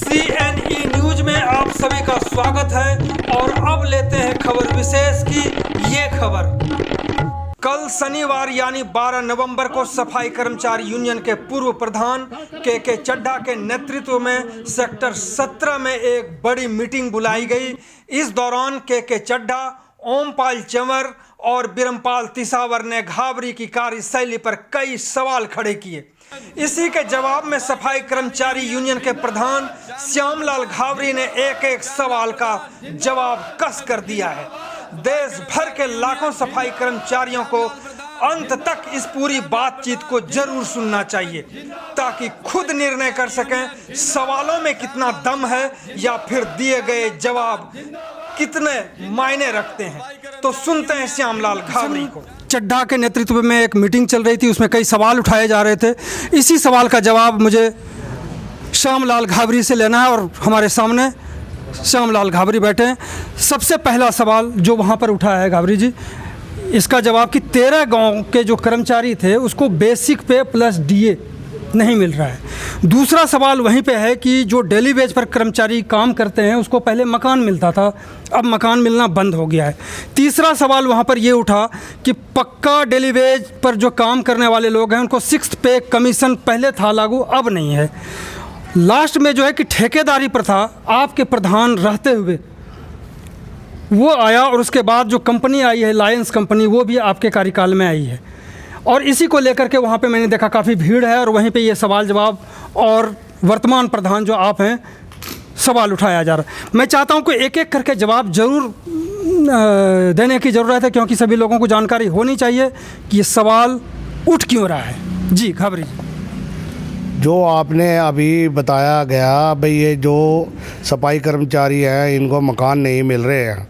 CNE news में आप सभी का स्वागत है और अब लेते हैं खबर विशेष की ये खबर। कल शनिवार यानी 12 नवंबर को सफाई कर्मचारी यूनियन के पूर्व प्रधान के चड्ढा के नेतृत्व में सेक्टर 17 में एक बड़ी मीटिंग बुलाई गई। इस दौरान के चड्ढा, ओमपाल चंवर और बिरमपाल तिसावर ने घावरी की कार्यशैली पर कई सवाल खड़े किए। इसी के जवाब में सफाई कर्मचारी यूनियन के प्रधान श्यामलाल घावरी ने एक एक सवाल का जवाब कस कर दिया है। देश भर के लाखों सफाई कर्मचारियों को अंत तक इस पूरी बातचीत को जरूर सुनना चाहिए ताकि खुद निर्णय कर सकें सवालों में कितना दम है या फिर दिए गए जवाब कितने मायने रखते हैं। तो सुनते हैं श्यामलाल घावरी को। चड्ढा के नेतृत्व में एक मीटिंग चल रही थी, उसमें कई सवाल उठाए जा रहे थे। इसी सवाल का जवाब मुझे श्यामलाल घावरी से लेना है और हमारे सामने श्यामलाल घावरी बैठे हैं। सबसे पहला सवाल जो वहाँ पर उठा है घावरी जी, इसका जवाब कि 13 गांव के जो कर्मचारी थे उसको बेसिक पे प्लस DA नहीं मिल रहा है। दूसरा सवाल वहीं पे है कि जो डेली वेज पर कर्मचारी काम करते हैं उसको पहले मकान मिलता था, अब मकान मिलना बंद हो गया है। तीसरा सवाल वहाँ पर ये उठा कि पक्का डेली वेज पर जो काम करने वाले लोग हैं उनको 6th पे कमीशन पहले था लागू, अब नहीं है। लास्ट में जो है कि ठेकेदारी प्रथा आपके प्रधान रहते हुए वो आया और उसके बाद जो कंपनी आई है लायंस कंपनी, वो भी आपके कार्यकाल में आई है। और इसी को लेकर के वहाँ पे मैंने देखा काफ़ी भीड़ है और वहीं पे ये सवाल जवाब और वर्तमान प्रधान जो आप हैं सवाल उठाया जा रहा है। मैं चाहता हूँ कि एक एक करके जवाब जरूर देने की ज़रूरत है क्योंकि सभी लोगों को जानकारी होनी चाहिए कि ये सवाल उठ क्यों रहा है। जी घावरी जी, जो आपने अभी बताया गया भाई, ये जो सफाई कर्मचारी हैं इनको मकान नहीं मिल रहे हैं।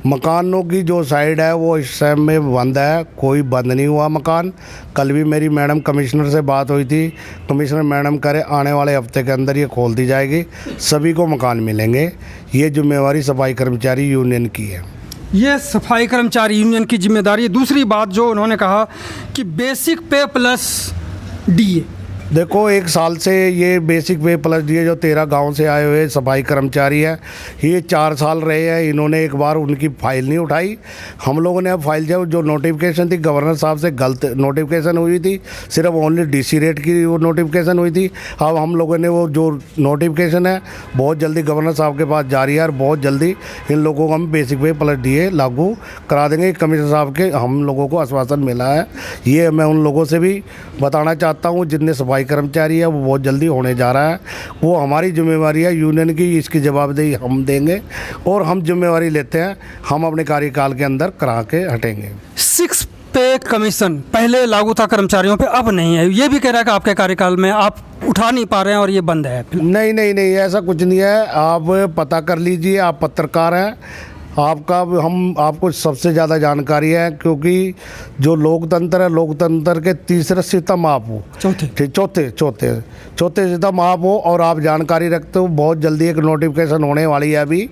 मकानों की जो साइड है वो इस टाइम में बंद है, कोई बंद नहीं हुआ मकान। कल भी मेरी मैडम कमिश्नर से बात हुई थी, कमिश्नर मैडम करे आने वाले हफ्ते के अंदर ये खोल दी जाएगी, सभी को मकान मिलेंगे। ये जिम्मेवारी सफाई कर्मचारी यूनियन की है। ये सफाई कर्मचारी यूनियन की जिम्मेदारी है। दूसरी बात जो उन्होंने कहा कि बेसिक पे प्लस DA, देखो एक साल से ये बेसिक पे प्लस DA जो 13 गांव से आए हुए सफाई कर्मचारी हैं, ये 4 साल रहे हैं, इन्होंने एक बार उनकी फाइल नहीं उठाई। हम लोगों ने अब फाइल जो नोटिफिकेशन थी गवर्नर साहब से गलत नोटिफिकेशन हुई थी, सिर्फ ओनली DC रेट की वो नोटिफिकेशन हुई थी। अब हम लोगों ने वो जो नोटिफिकेशन है बहुत जल्दी गवर्नर साहब के पास जारी है और बहुत जल्दी इन लोगों को हम बेसिक पे प्लस DA लागू करा देंगे। कमिश्नर साहब के हम लोगों को आश्वासन मिला है। ये मैं उन लोगों से भी बताना चाहता हूँ जितने सफाई कर्मचारी है वो बहुत जल्दी होने जा रहा है। वो हमारी जिम्मेवारी है यूनियन की, इसकी जवाबदेही हम देंगे और हम जिम्मेवारी लेते हैं, हम अपने कार्यकाल के अंदर करा के हटेंगे। 6 पे कमीशन पहले लागू था कर्मचारियों पे, अब नहीं है। ये भी कह रहा है कि आपके कार्यकाल में आप उठा नहीं पा रहे हैं और ये बंद है। नहीं नहीं नहीं, ऐसा कुछ नहीं है। आप पता कर लीजिए, आप पत्रकार हैं, हम आपको सबसे ज़्यादा जानकारी है क्योंकि जो लोकतंत्र है, लोकतंत्र के तीसरे सितम आप हो, चौथे सितम आप हो और आप जानकारी रखते हो। बहुत जल्दी एक नोटिफिकेशन होने वाली है अभी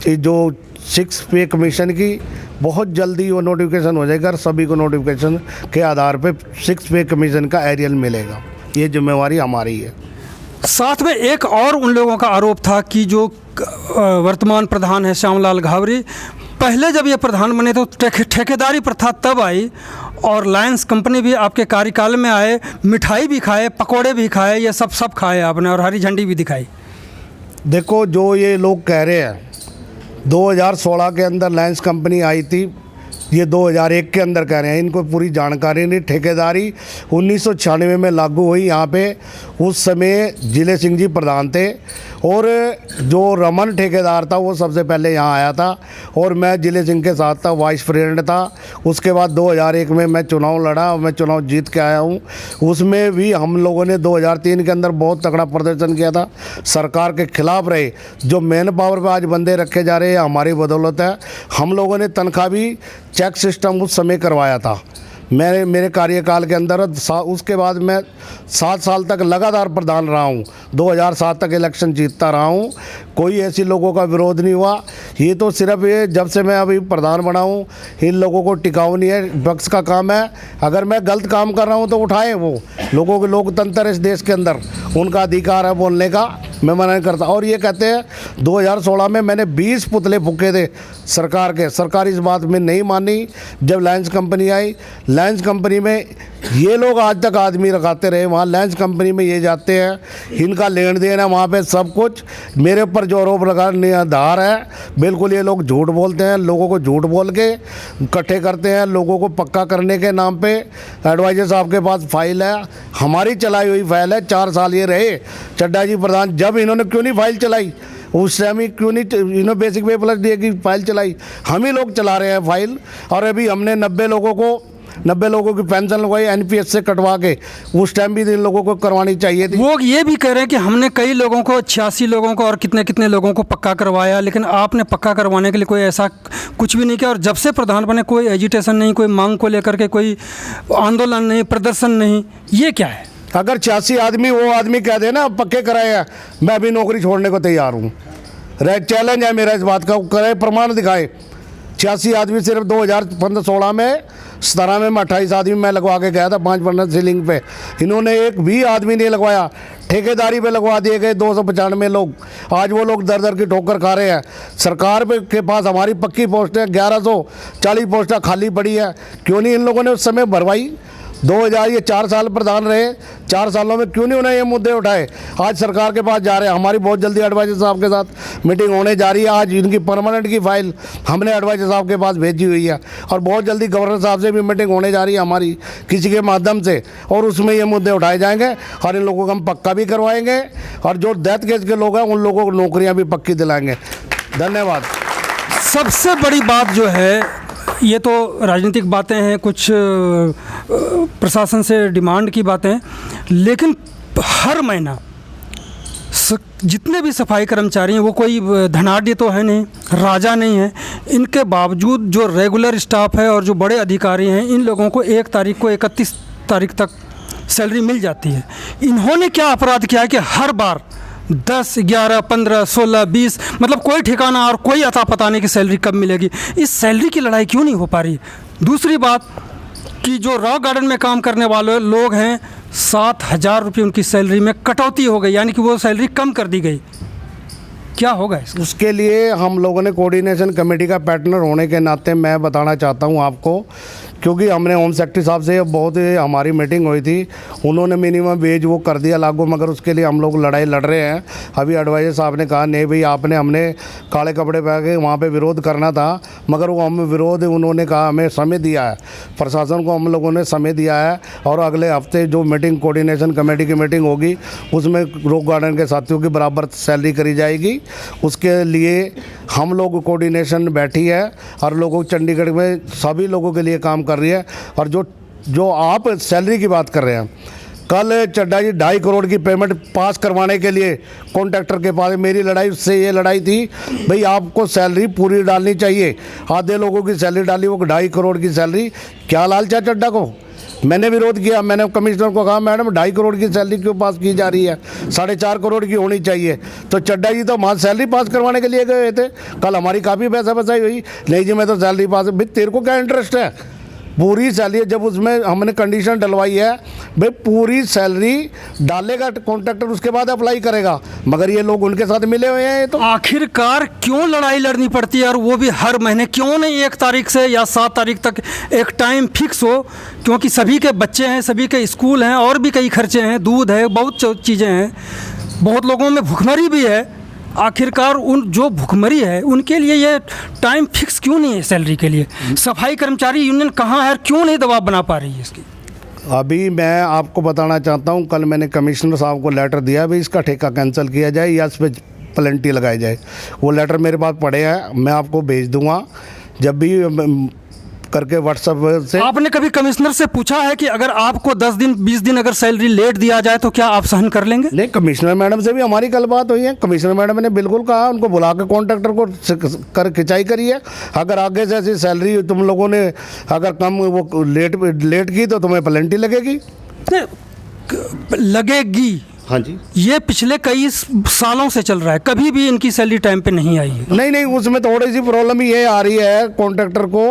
जो 6 पे कमीशन की, बहुत जल्दी वो नोटिफिकेशन हो जाएगा और सभी को नोटिफिकेशन के आधार पे 6 पे कमीशन का एरियल मिलेगा। ये जिम्मेवारी हमारी है। साथ में एक और उन लोगों का आरोप था कि जो वर्तमान प्रधान है श्यामलाल घावरी, पहले जब ये प्रधान बने तो ठेकेदारी प्रथा तब आई और लायंस कंपनी भी आपके कार्यकाल में आए, मिठाई भी खाए, पकोड़े भी खाए, ये सब खाए आपने और हरी झंडी भी दिखाई। देखो जो ये लोग कह रहे हैं 2016 के अंदर लायंस कंपनी आई थी, ये 2001 के अंदर कह रहे हैं, इनको पूरी जानकारी नहीं। ठेकेदारी 1996 में लागू हुई यहाँ पे, उस समय जिले सिंह जी प्रधान थे और जो रमन ठेकेदार था वो सबसे पहले यहाँ आया था और मैं जिले सिंह के साथ था, वाइस प्रेसिडेंट था। उसके बाद 2001 में मैं चुनाव लड़ा और मैं चुनाव जीत के आया हूँ। उसमें भी हम लोगों ने 2003 के अंदर बहुत तगड़ा प्रदर्शन किया था, सरकार के खिलाफ रहे। जो मैन पावर पे आज बंदे रखे जा रहे हैं हमारी बदौलत है। हम लोगों ने तनख्वाह भी चेक सिस्टम उस समय करवाया था मेरे कार्यकाल के अंदर। उसके बाद मैं 7 साल तक लगातार प्रधान रहा हूँ, 2007 तक इलेक्शन जीतता रहा हूँ, कोई ऐसी लोगों का विरोध नहीं हुआ। ये तो सिर्फ ये जब से मैं अभी प्रधान बना हूँ इन लोगों को टिकाऊ नहीं है, विपक्ष का काम है। अगर मैं गलत काम कर रहा हूँ तो उठाए, वो लोगों के लोकतंत्र इस देश के अंदर, उनका अधिकार है बोलने का। मैं मना नहीं करता। और ये कहते हैं 2016 में मैंने 20 पुतले फूके थे सरकार के, सरकार इस बात में नहीं मानी। जब लायंस कंपनी आई, लायंस कंपनी में ये लोग आज तक आदमी रखाते रहे, वहाँ लायंस कंपनी में ये जाते हैं, इनका लेन देन है वहाँ पे सब कुछ। मेरे ऊपर जो आरोप लगा निराधार है, बिल्कुल ये लोग झूठ बोलते हैं, लोगों को झूठ बोल के इकट्ठे करते हैं, लोगों को पक्का करने के नाम पे। एडवाइजर साहब के पास फाइल है, हमारी चलाई हुई फाइल है, 4 साल ये रहे चड्डा जी प्रधान, जब इन्होंने क्यों नहीं फाइल चलाई, उस टाइम ही क्यों नहीं इन्होंने बेसिक पे प्लस डे की फाइल चलाई, हम ही लोग चला रहे हैं फाइल। और अभी हमने 90 लोगों की पेंशन लगवाई एनपीएस से कटवा के, उस टाइम भी इन लोगों को करवानी चाहिए थी। वो ये भी कह रहे हैं कि हमने कई लोगों को 86 लोगों को और कितने लोगों को पक्का करवाया, लेकिन आपने पक्का करवाने के लिए कोई ऐसा कुछ भी नहीं किया। और जब से प्रधान बने कोई एजिटेशन नहीं, कोई मांग को लेकर के कोई आंदोलन नहीं, प्रदर्शन नहीं, ये क्या है? अगर 86 आदमी वो आदमी कह दे ना पक्के कराए हैं, मैं अभी नौकरी छोड़ने को तैयार हूँ। चैलेंज है मेरा इस बात का, करे प्रमाण दिखाए। 86 आदमी सिर्फ 2015-16 में, 17 में 28 आदमी मैं लगवा के गया था 5% सीलिंग पे, इन्होंने एक भी आदमी नहीं लगवाया। ठेकेदारी पे लगवा दिए गए 295 लोग, आज वो लोग दर दर की ठोकर खा रहे हैं। सरकार के पास हमारी पक्की पोस्टें 1140 पोस्टें खाली पड़ी है, क्यों नहीं इन लोगों ने उस समय भरवाई? 2000 ये 4 साल प्रधान रहे, 4 सालों में क्यों नहीं उन्हें ये मुद्दे उठाए? आज सरकार के पास जा रहे हैं। हमारी बहुत जल्दी एडवाइजर साहब के साथ मीटिंग होने जा रही है। आज इनकी परमानेंट की फाइल हमने एडवाइजर साहब के पास भेजी हुई है, और बहुत जल्दी गवर्नर साहब से भी मीटिंग होने जा रही है हमारी किसी के माध्यम से, और उसमें ये मुद्दे उठाए जाएंगे और इन लोगों को हम पक्का भी करवाएंगे, और जो डेथ केस के लोग हैं उन लोगों को नौकरियाँ भी पक्की दिलाएंगे। धन्यवाद। सबसे बड़ी बात जो है, ये तो राजनीतिक बातें हैं, कुछ प्रशासन से डिमांड की बातें, लेकिन हर महीना जितने भी सफाई कर्मचारी हैं वो कोई धनाढ़ तो है नहीं, राजा नहीं है, इनके बावजूद जो रेगुलर स्टाफ है और जो बड़े अधिकारी हैं, इन लोगों को 1 तारीख को 31 तारीख तक सैलरी मिल जाती है। इन्होंने क्या अपराध किया है कि हर बार 10, 11, 15, 16, 20, मतलब कोई ठिकाना और कोई अता पता नहीं कि सैलरी कब मिलेगी। इस सैलरी की लड़ाई क्यों नहीं हो पा रही? दूसरी बात कि जो रॉक गार्डन में काम करने वाले लोग हैं, 7,000 रुपये उनकी सैलरी में कटौती हो गई, यानी कि वो सैलरी कम कर दी गई। क्या होगा इसका? उसके लिए हम लोगों ने कोऑर्डिनेशन कमेटी का पार्टनर होने के नाते मैं बताना चाहता हूं आपको, क्योंकि हमने होम सेक्रेटरी साहब से बहुत हमारी मीटिंग हुई थी, उन्होंने मिनिमम वेज वो कर दिया लागू, मगर उसके लिए हम लोग लड़ाई लड़ रहे हैं। अभी एडवाइजर साहब ने कहा नहीं भाई, हमने काले कपड़े पहन के वहाँ पे विरोध करना था, मगर वो हम विरोध, उन्होंने कहा हमें समय दिया है, प्रशासन को हम लोगों ने समय दिया है, और अगले हफ्ते जो मीटिंग कोऑर्डिनेशन कमेटी की मीटिंग होगी उसमें रॉक गार्डन के साथियों की बराबर सैलरी करी जाएगी। उसके लिए हम लोग कोऑर्डिनेशन बैठी है और लोगों चंडीगढ़ में सभी लोगों के लिए काम कर रही है। और जो आप सैलरी की बात कर रहे हैं, कल चड्डा जी 2.5 करोड़ की पेमेंट पास करवाने के लिए कॉन्ट्रैक्टर के पास, मेरी लड़ाई उससे ये लड़ाई थी भाई आपको सैलरी पूरी डालनी चाहिए। आधे लोगों की सैलरी डाली, वो 2.5 करोड़ की सैलरी, क्या लालच है चड्डा को? मैंने विरोध किया, मैंने कमिश्नर को कहा मैडम 2.5 करोड़ की सैलरी क्यों पास की जा रही है, 4.5 करोड़ की होनी चाहिए। तो चड्डा जी तो वहाँ सैलरी पास करवाने के लिए गए थे, कल हमारी काफ़ी पैसा बचाई हुई, नहीं जी मैं तो सैलरी पास, भाई तेरे को क्या इंटरेस्ट है? पूरी सैलरी, जब उसमें हमने कंडीशन डलवाई है भाई पूरी सैलरी डालेगा कॉन्ट्रैक्टर, उसके बाद अप्लाई करेगा, मगर ये लोग उनके साथ मिले हुए हैं। ये तो आखिरकार क्यों लड़ाई लड़नी पड़ती है, और वो भी हर महीने? क्यों नहीं 1 तारीख से या 7 तारीख तक एक टाइम फिक्स हो? क्योंकि सभी के बच्चे हैं, सभी के स्कूल हैं, और भी कई खर्चे हैं, दूध है, बहुत चीज़ें हैं, बहुत लोगों में भुखमरी भी है। आखिरकार उन जो भुखमरी है उनके लिए ये टाइम फिक्स क्यों नहीं है सैलरी के लिए? सफाई कर्मचारी यूनियन कहाँ है, क्यों नहीं दबाव बना पा रही है इसकी? अभी मैं आपको बताना चाहता हूं, कल मैंने कमिश्नर साहब को लेटर दिया भाई इसका ठेका कैंसिल किया जाए या इस पर पेनल्टी लगाई जाए। वो लेटर मेरे पास पड़े हैं, मैं आपको भेज दूंगा जब भी करके व्हाट्सएप से। आपने कभी कमिश्नर से पूछा है कि अगर आपको 10 दिन 20 दिन अगर सैलरी लेट दिया जाए तो क्या आप सहन कर लेंगे? नहीं, कमिश्नर मैडम से भी हमारी कल बात हुई है, कमिश्नर मैडम ने बिल्कुल कहा उनको बुला के कॉन्ट्रैक्टर को कर खिंचाई करी है, अगर आगे से ऐसी सैलरी तुम लोगों ने अगर कम वो लेट की तो तुम्हें पेनल्टी लगेगी। लगेगी, हाँ जी। ये पिछले कई सालों से चल रहा है, कभी भी इनकी सैलरी टाइम पे नहीं आई है। नहीं, उसमें थोड़ी सी प्रॉब्लम ये आ रही है कॉन्ट्रैक्टर को,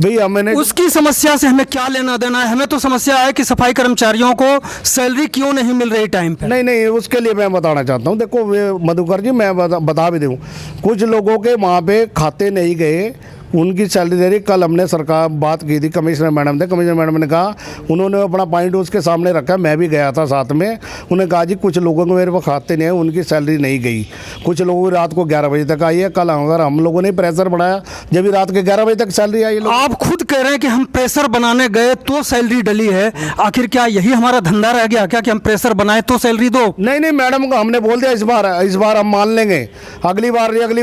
भाई हमने उसकी समस्या से हमें क्या लेना देना है? हमें तो समस्या है कि सफाई कर्मचारियों को सैलरी क्यों नहीं मिल रही टाइम पे। नहीं, उसके लिए मैं बताना चाहता हूँ। देखो मधुकर जी, मैं बता भी दूँ, कुछ लोगों के वहाँ पे खाते नहीं गए, उनकी सैलरी दे रही। कल हमने सरकार बात की थी कमिश्नर मैडम से, कमिश्नर मैडम ने कहा, उन्होंने अपना पॉइंट उसके सामने रखा, मैं भी गया था साथ में। उन्होंने कहा जी कुछ लोगों को मेरे पास खाते नहीं है, उनकी सैलरी नहीं गई। कुछ लोगों की रात को 11 बजे तक आई है। कल अगर हम लोगों ने प्रेशर बढ़ाया, जब भी रात के 11 बजे तक सैलरी आई। आप खुद कह रहे हैं कि हम प्रेशर बनाने गए तो सैलरी डली है। आखिर क्या यही हमारा धंधा रह गया क्या कि हम प्रेशर बनाए तो सैलरी दो? नहीं, मैडम को हमने बोल दिया इस बार हम मान लेंगे। अगली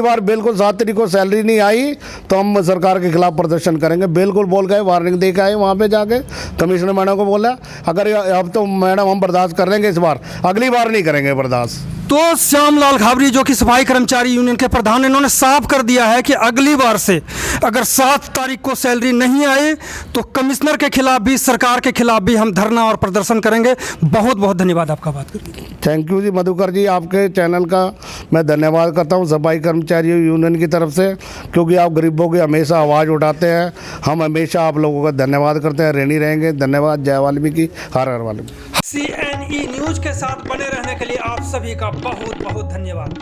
बार बिल्कुल 7 तारीख को सैलरी नहीं आई तो हम सरकार के खिलाफ प्रदर्शन करेंगे। बिल्कुल बोल गए, वार्निंग दे के आए वहाँ पे जाके, कमिश्नर मैडम को बोला अगर अब तो मैडम हम बर्दाश्त कर लेंगे इस बार, अगली बार नहीं करेंगे बर्दाश्त। तो श्यामलाल घाबरी जो कि सफाई कर्मचारी यूनियन के प्रधान, इन्होंने साफ कर दिया है कि अगली बार से अगर 7 तारीख को सैलरी नहीं आए तो कमिश्नर के खिलाफ भी, सरकार के खिलाफ भी हम धरना और प्रदर्शन करेंगे। बहुत बहुत धन्यवाद आपका बात करने के लिए। थैंक यू जी मधुकर जी, आपके चैनल का मैं धन्यवाद करता हूँ सफाई कर्मचारी यूनियन की तरफ से, क्योंकि आप गरीबों की हमेशा आवाज़ उठाते हैं। हम हमेशा आप लोगों का धन्यवाद करते हैं, ऋणी रहेंगे। धन्यवाद। जय वाल्मीकि, हर हर वाल्मीकि। CNE न्यूज के साथ बने रहने के लिए आप सभी का बहुत बहुत धन्यवाद।